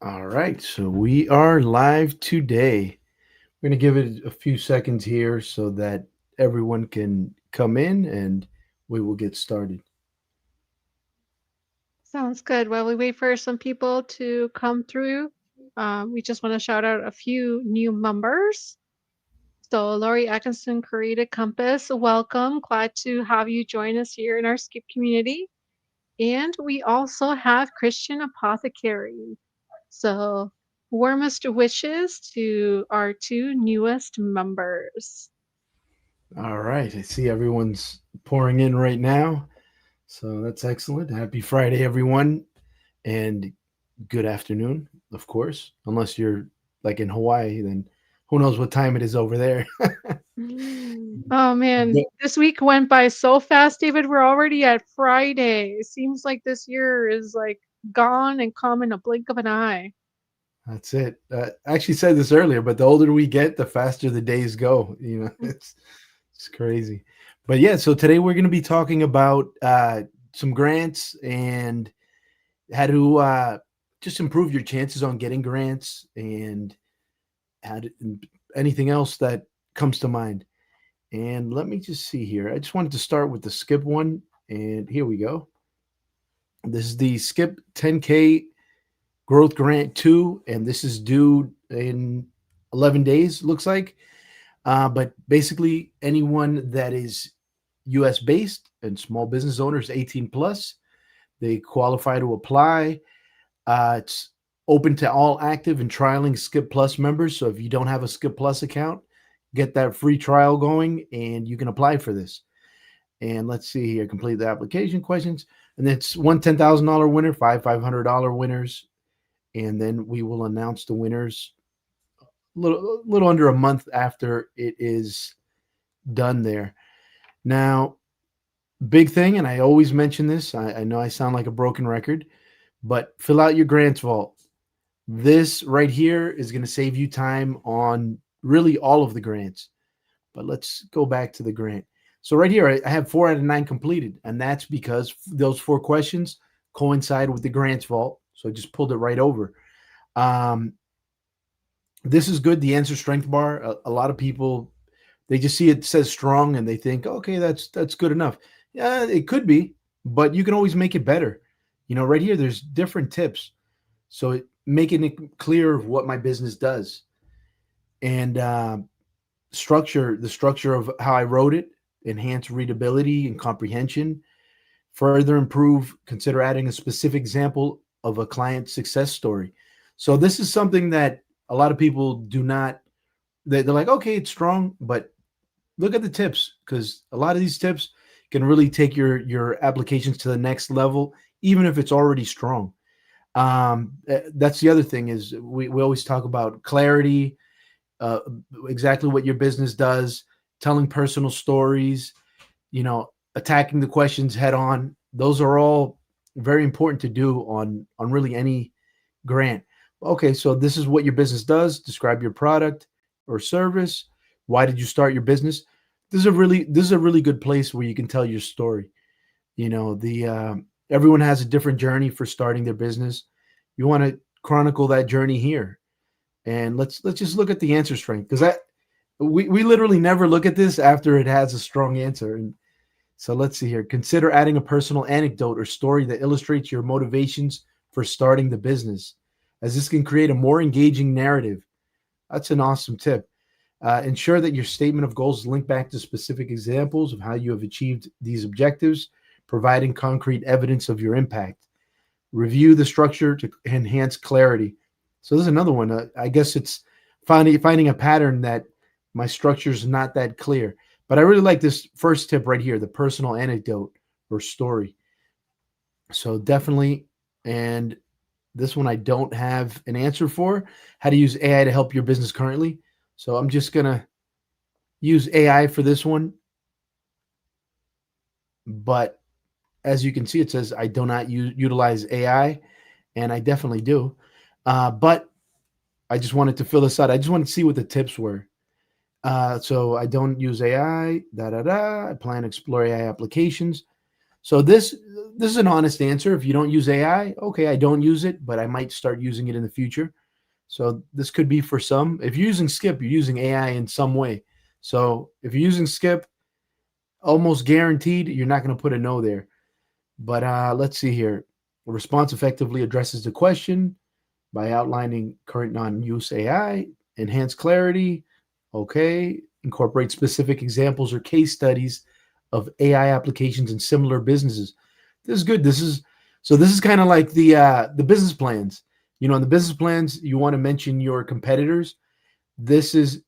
All right, so we are live today. We're going to give it a few seconds here so that everyone can come in and we will get started. Sounds good. While we wait for some people to come through, we just want to shout out a few new members. So, Lori Atkinson created Compass. Welcome. Glad to have you join us here in our Skip community. And we also have Christian Apothecary. So, warmest wishes to our two newest members. All right, I see everyone's pouring in right now. So that's excellent. Happy Friday, everyone. And good afternoon, of course. Unless you're like in Hawaii, then who knows what time it is over there. Oh man, But this week went by so fast, David. We're already at Friday. It seems like this year is like gone and come in a blink of an eye. that's it. I actually said this earlier, but the older we get, the faster the days go. It's crazy. But yeah, so today we're going to be talking about some grants and how to just improve your chances on getting grants and how to, and anything else that comes to mind. And let me just see here. I just wanted to start with the skip one. And here we go. This is the skip 10K growth grant 2. And this is due in 11 days, looks like. But basically, anyone that is US based and small business owners 18 plus, they qualify to apply. It's open to all active and trialing Skip Plus members. So if you don't have a Skip Plus account, get that free trial going and you can apply for this. And let's see here, complete the application questions. And it's one $10,000 winner, five $500 winners. And then we will announce the winners little under a month after it is done there. Now, big thing, and I always mention this, I know I sound like a broken record, but fill out your grants vault. This right here is going to save you time on really all of the grants. But let's go back to the grant. So right here, I have 4 out of 9 completed, and that's because those 4 questions coincide with the grants vault. So I just pulled it right over. Um, this is good. The answer strength bar. A lot of people they just see it says strong and they think, okay, that's good enough. Yeah, it could be, but you can always make it better. Right here, there's different tips. So making it clear of what my business does and the structure of how I wrote it, enhance readability and comprehension, further improve, consider adding a specific example of a client success story. So this is something that a lot of people do not, they're like, okay, it's strong, but look at the tips because a lot of these tips can really take your applications to the next level, even if it's already strong. That's the other thing is we always talk about clarity, uh, exactly what your business does, telling personal stories, attacking the questions head on. Those are all very important to do on really any grant. Okay, so this is what your business does. Describe your product or service. Why did you start your business? This is a really good place where you can tell your story. The everyone has a different journey for starting their business. You want to chronicle that journey here, and let's just look at the answer strength because that we literally never look at this after it has a strong answer. And so let's see here. Consider adding a personal anecdote or story that illustrates your motivations for starting the business, as this can create a more engaging narrative. That's an awesome tip. Ensure that your statement of goals link back to specific examples of how you have achieved these objectives, providing concrete evidence of your impact. Review the structure to enhance clarity. So there's another one. I guess it's finding a pattern that my structure is not that clear. But I really like this first tip right here, the personal anecdote or story. So definitely, and this one I don't have an answer for how to use AI to help your business currently. So I'm just gonna use AI for this one. But as you can see, it says I do not utilize AI, and I definitely do. But I just wanted to fill this out. I just wanted to see what the tips were. So I don't use AI. Da da da. I plan to explore AI applications. So this is an honest answer. If you don't use AI, okay, I don't use it, but I might start using it in the future. So this could be for some. If you're using Skip, you're using AI in some way. So if you're using Skip, almost guaranteed you're not going to put a no there. But let's see here. A response effectively addresses the question by outlining current non-use AI, enhance clarity, okay, incorporate specific examples or case studies of AI applications in similar businesses. This is good. This is kind of like the business plans. In the business plans, you want to mention your competitors. This is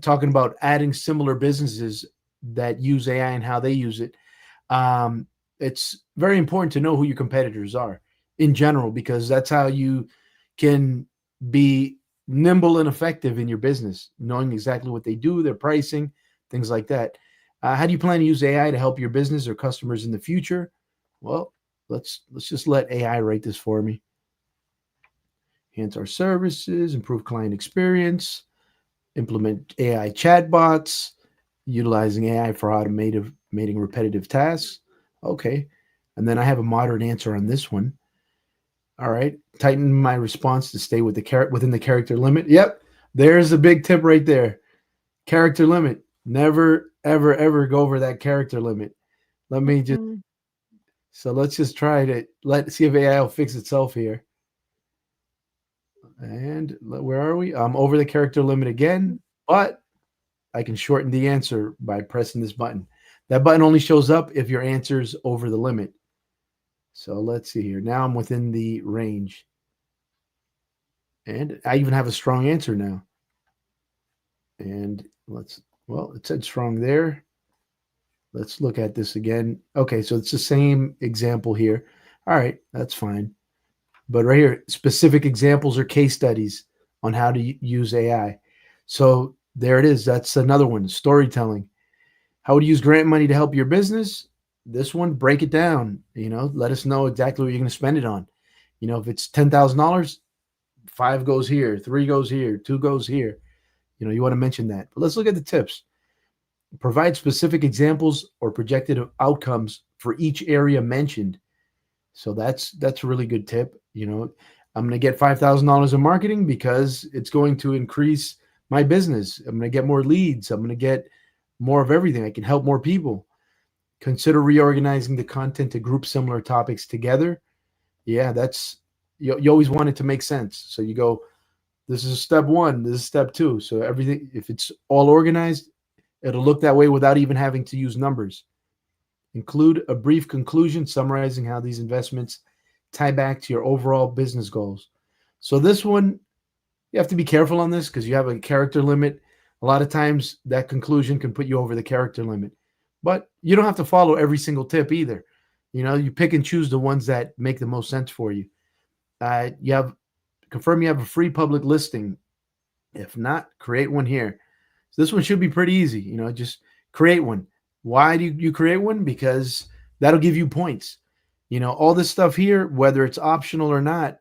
talking about adding similar businesses that use AI and how they use it. um, it's very important to know who your competitors are in general, because that's how you can be nimble and effective in your business, knowing exactly what they do, their pricing, things like that. How do you plan to use AI to help your business or customers in the future? Well, let's just let AI write this for me. Enhance our services, improve client experience, implement AI chatbots, utilizing AI for automating repetitive tasks. Okay. And then I have a moderate answer on this one. All right. Tighten my response to stay with within the character limit. Yep. There's a big tip right there. Character limit. Never, ever, ever go over that character limit. Let me just Mhm, so let's just try to see if AI will fix itself here. And where are we? I'm over the character limit again, mhm, but I can shorten the answer by pressing this button. That button only shows up if your answer's over the limit. So let's see here. Now I'm within the range. And I even have a strong answer now. And well, it said strong there. Let's look at this again. Okay, so it's the same example here. All right, that's fine. But right here, specific examples or case studies on how to use AI. So there it is. That's another one. Storytelling. How to use grant money to help your business. This one, break it down. Let us know exactly what you're going to spend it on. If it's $10,000, five goes here, three goes here, two goes here. You want to mention that. But let's look at the tips. Provide specific examples or projected outcomes for each area mentioned. So that's a really good tip. I'm going to get $5,000 in marketing because it's going to increase my business. I'm going to get more leads. I'm going to get more of everything. I can help more people. Consider reorganizing the content to group similar topics together. Yeah, that's you always want it to make sense. So you go, this is step one, this is step two. So everything, if it's all organized, it'll look that way without even having to use numbers. Include a brief conclusion summarizing how these investments tie back to your overall business goals. So this one, you have to be careful on this because you have a character limit. A lot of times that conclusion can put you over the character limit, but you don't have to follow every single tip either. You pick and choose the ones that make the most sense for you. You have confirm you have a free public listing. If not, create one here. So this one should be pretty easy. Just create one. Why do you create one? Because that'll give you points. All this stuff here, whether it's optional or not,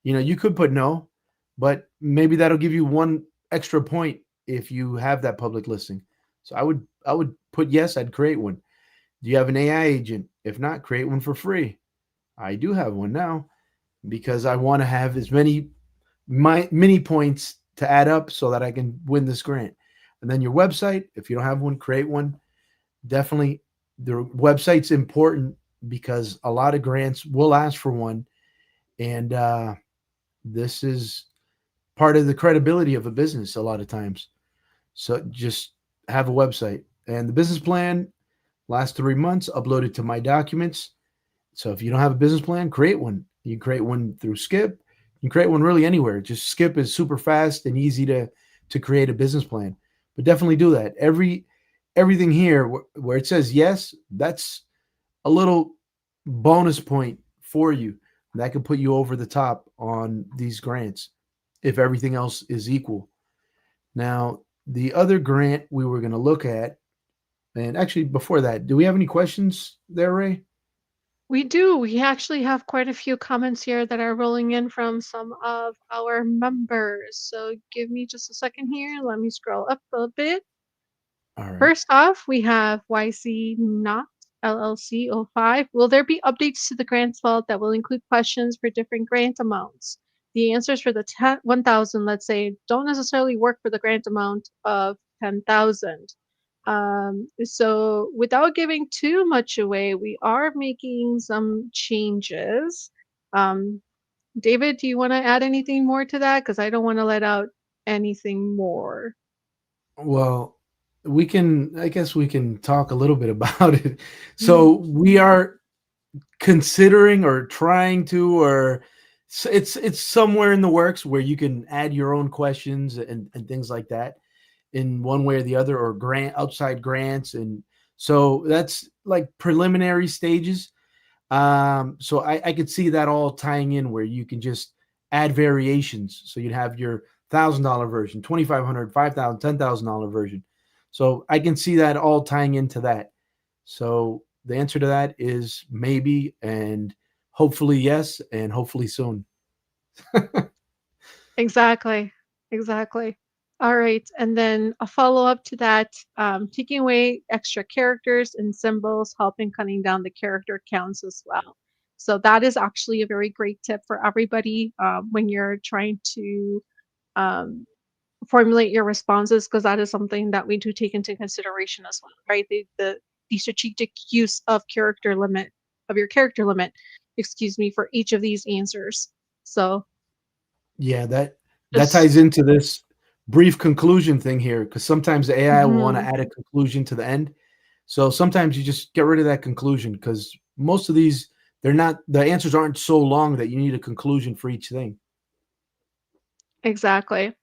you could put no, but maybe that'll give you one extra point if you have that public listing. So I would put yes, I'd create one. Do you have an AI agent? If not, create one for free. I do have one now because I want to have as many points to add up so that I can win this grant. And then your website, if you don't have one, create one. Definitely the website's important because a lot of grants will ask for one. And this is part of the credibility of a business a lot of times. So just have a website. And the business plan last 3 months, upload it to my documents. So if you don't have a business plan, create one. You can create one through Skip. You can create one really anywhere. Just Skip is super fast and easy to create a business plan. But definitely do that. Everything here where it says yes, that's a little bonus point for you. That could put you over the top on these grants if everything else is equal. Now, the other grant we were going to look at, and actually before that, do we have any questions there, Ray? We do. We actually have quite a few comments here that are rolling in from some of our members. So give me just a second here. Let me scroll up a bit. All right. First off, we have YC Not. LLC oh 05. Will there be updates to the grants vault that will include questions for different grant amounts? The answers for the 1,000, let's say, don't necessarily work for the grant amount of 10,000. So without giving too much away, we are making some changes. Um, David, do you want to add anything more to that? Because I don't want to let out anything more. Well, I guess we can talk a little bit about it. Mhm. So we are considering or trying to, or it's somewhere in the works where you can add your own questions and things like that in one way or the other, or outside grants. And so that's like preliminary stages. So I could see that all tying in where you can just add variations. So you'd have your $1,000 version, 2,500, 5,000, $10,000 version. So I can see that all tying into that. So the answer to that is maybe, and hopefully yes, and hopefully soon. Exactly. Exactly. All right. And then a follow up to that, taking away extra characters and symbols, helping cutting down the character counts as well. So that is actually a very great tip for everybody when you're trying to um, formulate your responses, because that is something that we do take into consideration as well, right? The strategic use of your character limit, excuse me, for each of these answers. So Yeah, that ties just into this brief conclusion thing here, because sometimes the AI will want to mhm, add a conclusion to the end. So sometimes you just get rid of that conclusion, because most of these, the answers aren't so long that you need a conclusion for each thing. exactly.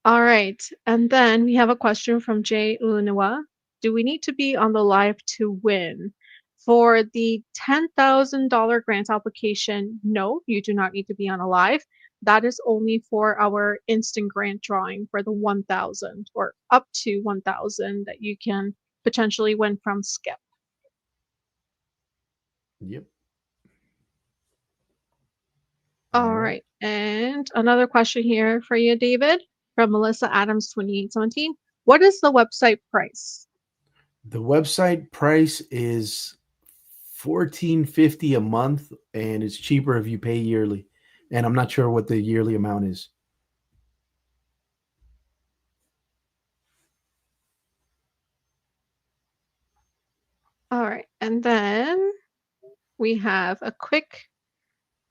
All right. And then we have a question from Jay Unawa. Do we need to be on the live to win? For the $10,000 grant application, no, you do not need to be on a live. That is only for our instant grant drawing for the 1,000 or up to 1,000 that you can potentially win from Skip. Yep. All All right. right. And another question here for you, David, from Melissa Adams 2817. What is the website price? The website price is 14.50 a month, and it's cheaper if you pay yearly. And I'm not sure what the yearly amount is. All right. And then we have a quick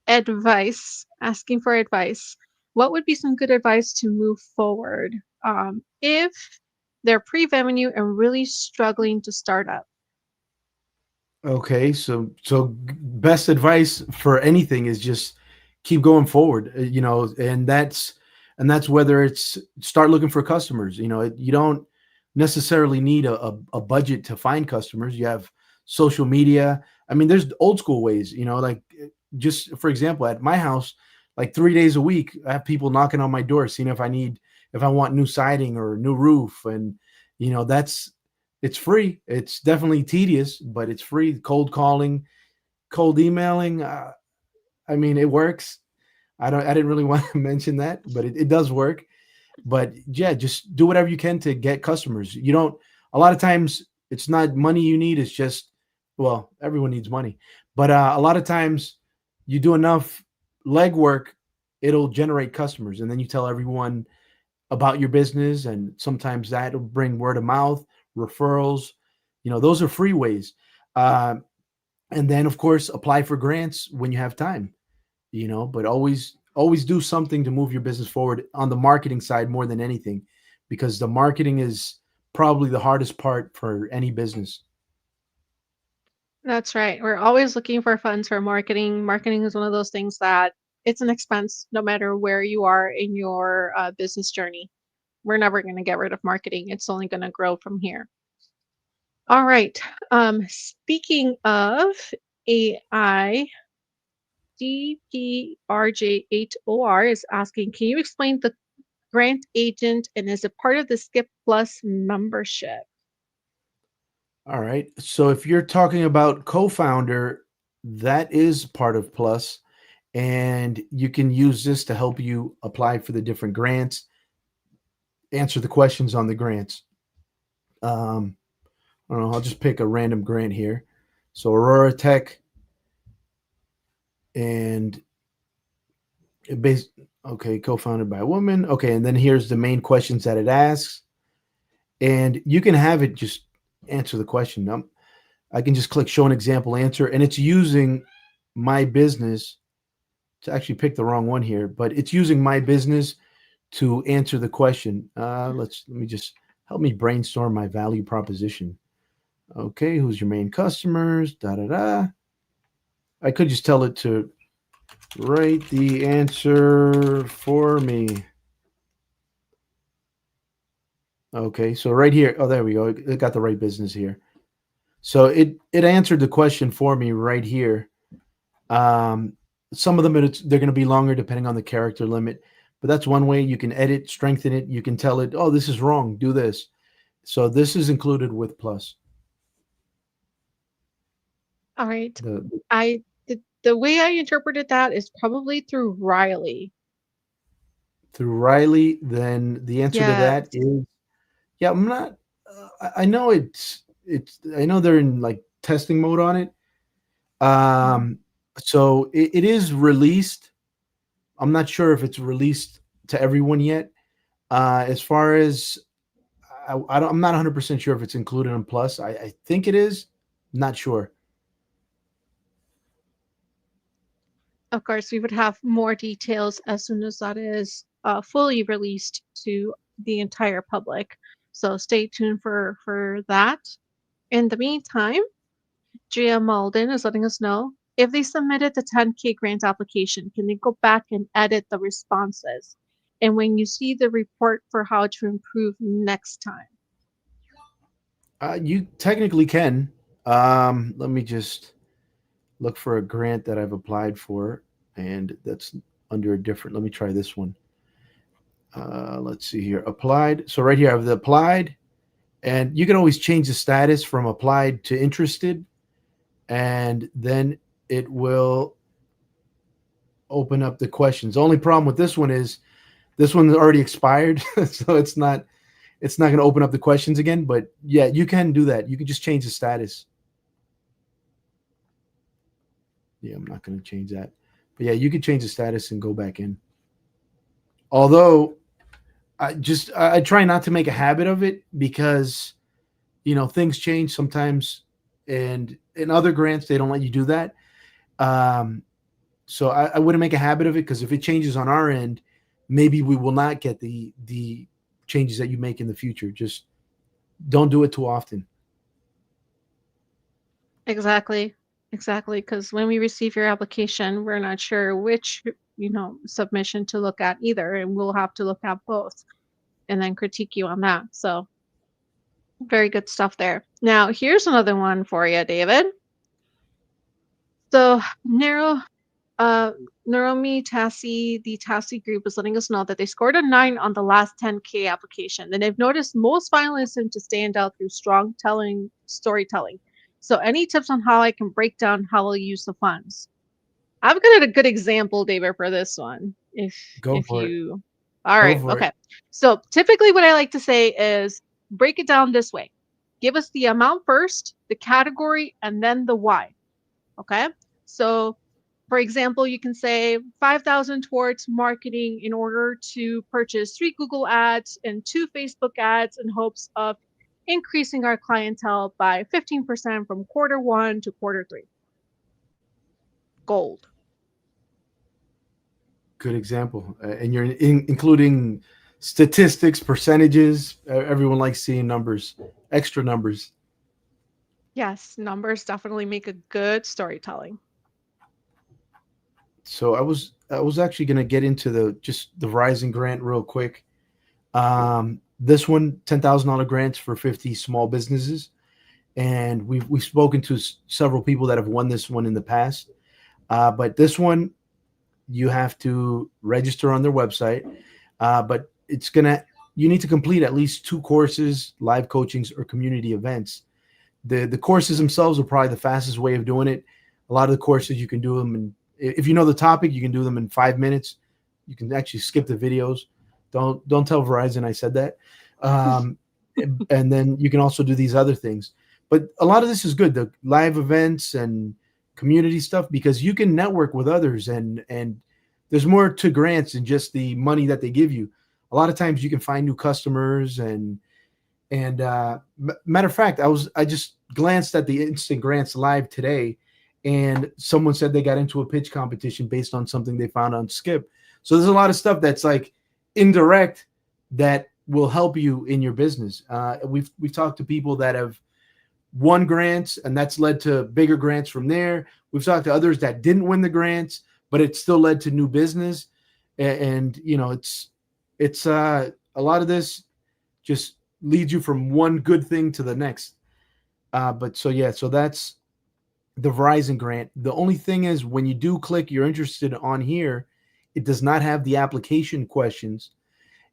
advice, asking for advice. What would be some good advice to move forward if they're pre-revenue and really struggling to start up? Okay, so best advice for anything is just keep going forward, and that's whether it's start looking for customers. You don't necessarily need a budget to find customers. You have social media. I mean, there's old school ways, like just for example, at my house, like 3 days a week, I have people knocking on my door, seeing if I want new siding or new roof, and that's it's free. It's definitely tedious, but it's free. Cold calling, cold emailing. I mean, it works. I didn't really want to mention that, but it does work. But yeah, just do whatever you can to get customers. You don't. A lot of times, it's not money you need. It's just, well, everyone needs money, but a lot of times, you do enough legwork, it'll generate customers, and then you tell everyone about your business, and sometimes that'll bring word of mouth, referrals. Those are free ways. uh, and then of course apply for grants when you have time. But always do something to move your business forward on the marketing side more than anything, because the marketing is probably the hardest part for any business. That's right. We're always looking for funds for marketing. Marketing is one of those things that it's an expense no matter where you are in your business journey. We're never going to get rid of marketing. It's only going to grow from here. All right. Speaking of AI, DPRJ8OR is asking, can you explain the grant agent and is it part of the Skip Plus membership? All right, so if you're talking about co-founder, that is part of Plus, and you can use this to help you apply for the different grants, answer the questions on the grants. um, I don't know. I'll just pick a random grant here. So Aurora Tech, and it based okay, co-founded by a woman. Okay, and then here's the main questions that it asks, and you can have it just answer the question. I can just click show an example answer, and it's using my business to actually pick the wrong one here, but it's using my business to answer the question. Let me just help me brainstorm my value proposition. Okay, who's your main customers? Da da da. I could just tell it to write the answer for me. Okay, so right here, oh, there we go. It got the right business here. So it answered the question for me right here. Um, some of them they're going to be longer depending on the character limit, but that's one way you can edit, strengthen it. You can tell it, oh, this is wrong. Do this. So this is included with Plus. All right. The The way I interpreted that is probably through Riley. through Riley, then the answer to that Yes. is yeah. I'm not. I know it's. I know they're in like testing mode on it. Mhm. Um, so it is released. I'm not sure if it's released to everyone yet. As far as I'm not 100% sure if it's included in Plus. I think it is. Not sure. Of course, we would have more details as soon as that is fully released to the entire public. So stay tuned for that. In the meantime, Gia Malden is letting us know if they submitted the 10K grant application, can they go back and edit the responses? And when you see the report for how to improve next time. You technically can. Let me just look for a grant that I've applied for, and that's under a different. Let me try this one. Let's see here. Applied. So right here, I have the applied, and you can always change the status from applied to interested, and then it will open up the questions. The only problem with this one is this one's already expired, so it's not going to open up the questions again. But yeah, you can do that. You can just change the status. Yeah, I'm not going to change that. But yeah, you can change the status and go back in. Although I try not to make a habit of it because things change sometimes, and in other grants they don't let you do that. Um, so I wouldn't make a habit of it because if it changes on our end, maybe we will not get the changes that you make in the future. Just don't do it too often. Exactly. Exactly. Because when we receive your application, we're not sure which, submission to look at either. And we'll have to look at both and then critique you on that. So very good stuff there. Now, here's another one for you, David. So uh, Naromi Tassi, the Tassi group, is letting us know that they scored a 9 on the last 10K application. And they've noticed most finalists seem to stand out through strong storytelling. So, any tips on how I can break down how I'll use the funds? I've got a good example, David, for this one. Go If for it. you, all Go right, for it. okay. So typically, what I like to say is break it down this way: give us the amount first, the category, and then the why. Okay. So, for example, you can say 5,000 towards marketing in order to purchase 3 Google ads and 2 Facebook ads in hopes of increasing our clientele by 15% from quarter 1 to quarter 3. Gold. Good example. And you're including statistics, percentages. Everyone likes seeing numbers, extra numbers. Yes, numbers definitely make a good storytelling. So I was actually going to get into the Verizon grant real quick. This one, $10,000 grants for 50 small businesses, and we've spoken to several people that have won this one in the past. But this one, you have to register on their website. But you need to complete at least 2 courses, live coachings, or community events. The courses themselves are probably the fastest way of doing it. A lot of the courses you can do them if you know the topic, you can do them in 5 minutes. You can actually skip the videos. Don't tell Verizon I said that. Um, and then you can also do these other things. But a lot of this is good, the live events and community stuff, because you can network with others, and there's more to grants than just the money that they give you. A lot of times you can find new customers, and matter of fact, I just glanced at the instant grants live today, and someone said they got into a pitch competition based on something they found on Skip. So there's a lot of stuff that's like indirect that will help you in your business. We've talked to people that have won grants, and that's led to bigger grants from there. We've talked to others that didn't win the grants, but it still led to new business. And you know, it's a lot of this just leads you from one good thing to the next. But so yeah, so that's the Verizon grant. The only thing is, when you do click you're interested on here, it does not have the application questions.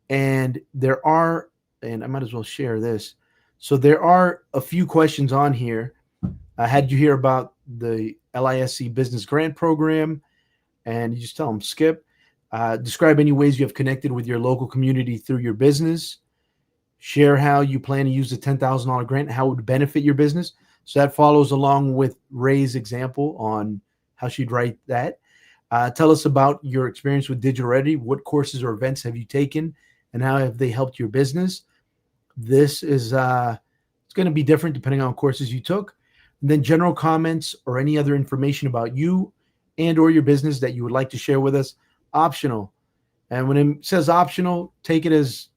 And there are, and I might as well share this. So there are a few questions on here. Had you hear about the LISC Business Grant Program? And you just tell them skip. Describe any ways you have connected with your local community through your business. Share how you plan to use the $10,000 grant, how it would benefit your business. So that follows along with Ray's example on how she'd write that. Tell us about your experience with Digital Ready. What courses or events have you taken, and how have they helped your business? This is it's going to be different depending on courses you took. And then general comments or any other information about you and or your business that you would like to share with us, optional. And when it says optional, take it as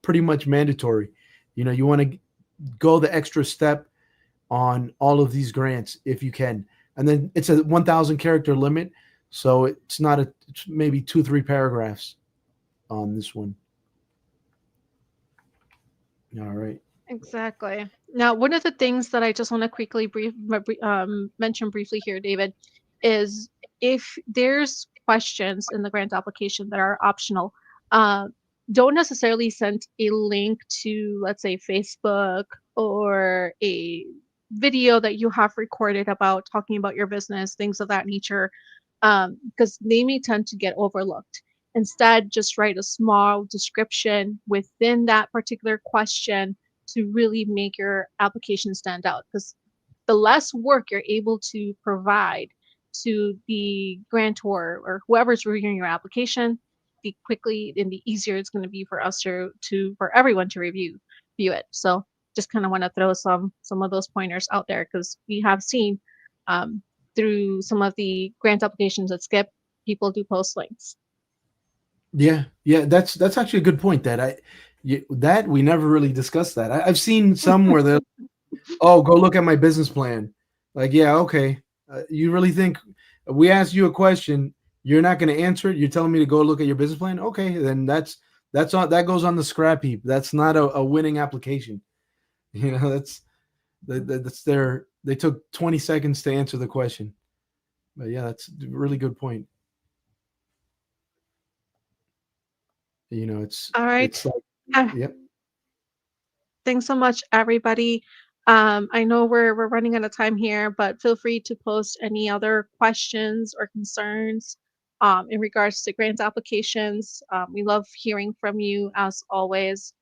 pretty much mandatory. You know, you want to go the extra step on all of these grants if you can. And then it's a 1,000 character limit, so it's not it's maybe 2-3 paragraphs on this one. All right. Exactly. Now, one of the things that I just want to quickly mention briefly here, David, is if there's questions in the grant application that are optional, uh, don't necessarily send a link to, let's say, Facebook or a video that you have recorded about talking about your business, things of that nature, because they may tend to get overlooked. Instead, just write a small description within that particular question to really make your application stand out. Because the less work you're able to provide to the grantor or whoever's reviewing your application, the quickly and the easier it's going to be for us to for everyone to view it. So just kind of want to throw some of those pointers out there, because we have seen um, through some of the grant applications that skip, people do post links. Yeah, yeah, that's actually a good point. That we never really discussed that. I've seen some where they're, oh, go look at my business plan. Like, yeah, okay. You really think we asked you a question, you're not going to answer it? You're telling me to go look at your business plan? Okay, then that's on, that goes on the scrap heap. That's not a winning application. You know, that's their, they took 20 seconds to answer the question. But yeah, that's a really good point. You know, All right. it's like, Uh, yep. Thanks so much, everybody. I know we're running out of time here, but feel free to post any other questions or concerns in regards to grant applications. We love hearing from you as always.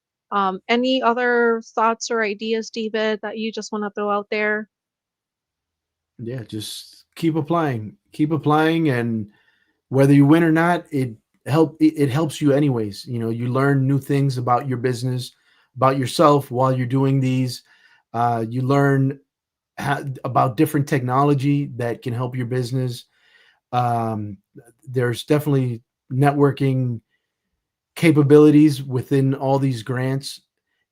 Any other thoughts or ideas, David, that you just want to throw out there? Yeah, just keep applying, and whether you win or not, it helps you anyways. You know, you learn new things about your business, about yourself while you're doing these. You learn about different technology that can help your business. Um, there's definitely networking capabilities within all these grants,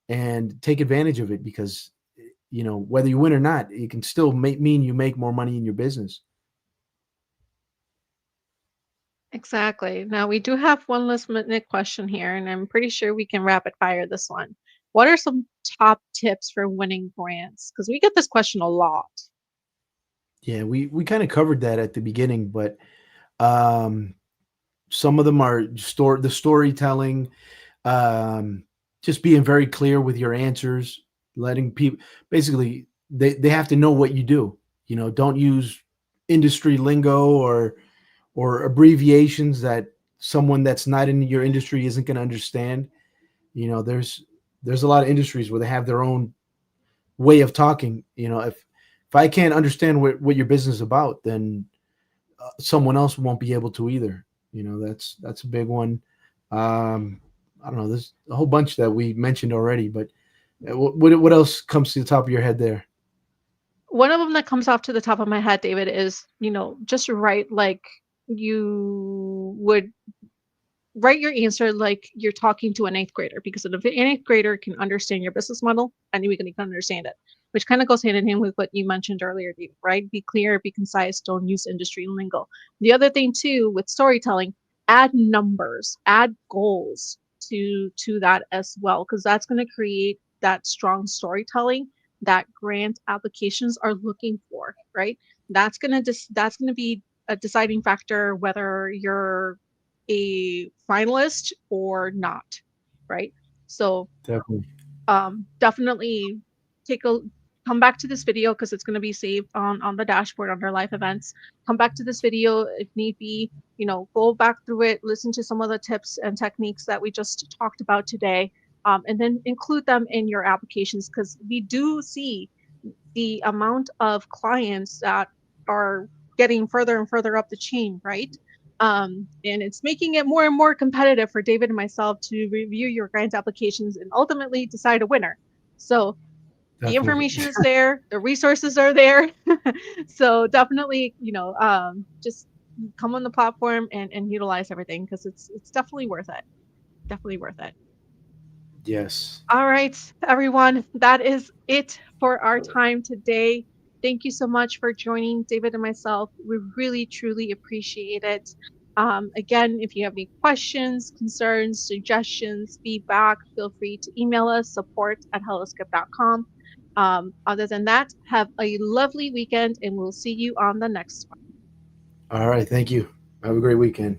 and take advantage of it, because you know, whether you win or not, it can still mean you make more money in your business. Exactly. Now, we do have one last minute question here, and I'm pretty sure we can rapid fire this one. What are some top tips for winning grants? Because we get this question a lot. Yeah, we kind of covered that at the beginning, but um, some of them are the storytelling, um, just being very clear with your answers, letting people, basically, they have to know what you do. You know, don't use industry lingo or abbreviations that someone that's not in your industry isn't going to understand. You know, there's a lot of industries where they have their own way of talking. If I can't understand what your business is about, then someone else won't be able to either. That's a big one. Um, I don't know. There's a whole bunch that we mentioned already, but what else comes to the top of your head there? One of them that comes off to the top of my head, David, is, just write like you would write your answer like you're talking to an eighth grader, because an eighth grader can understand your business model and we can understand it, which kind of goes hand in hand with what you mentioned earlier, David, right? Be clear, be concise, don't use industry lingo. The other thing too with storytelling, add numbers, add goals to that as well, because that's going to create that strong storytelling that grant applications are looking for, right? That's going to be a deciding factor whether you're a finalist or not, right? So Definitely. definitely take a come back to this video because it's going to be saved on the dashboard under live events. Come back to this video if need be. Go back through it, listen to some of the tips and techniques that we just talked about today, and then include them in your applications, because we do see the amount of clients that are getting further and further up the chain, right? And it's making it more and more competitive for David and myself to review your grant applications and ultimately decide a winner. So the Definitely. information is there, the resources are there. So definitely, just come on the platform and utilize everything, because it's definitely worth it. Definitely worth it. Yes. All right, everyone, that is it for our time today. Thank you so much for joining David and myself. We really, truly appreciate it. Again, if you have any questions, concerns, suggestions, feedback, feel free to email us support@helloskip.com. Other than that, have a lovely weekend and we'll see you on the next one. All right. Thank you. Have a great weekend.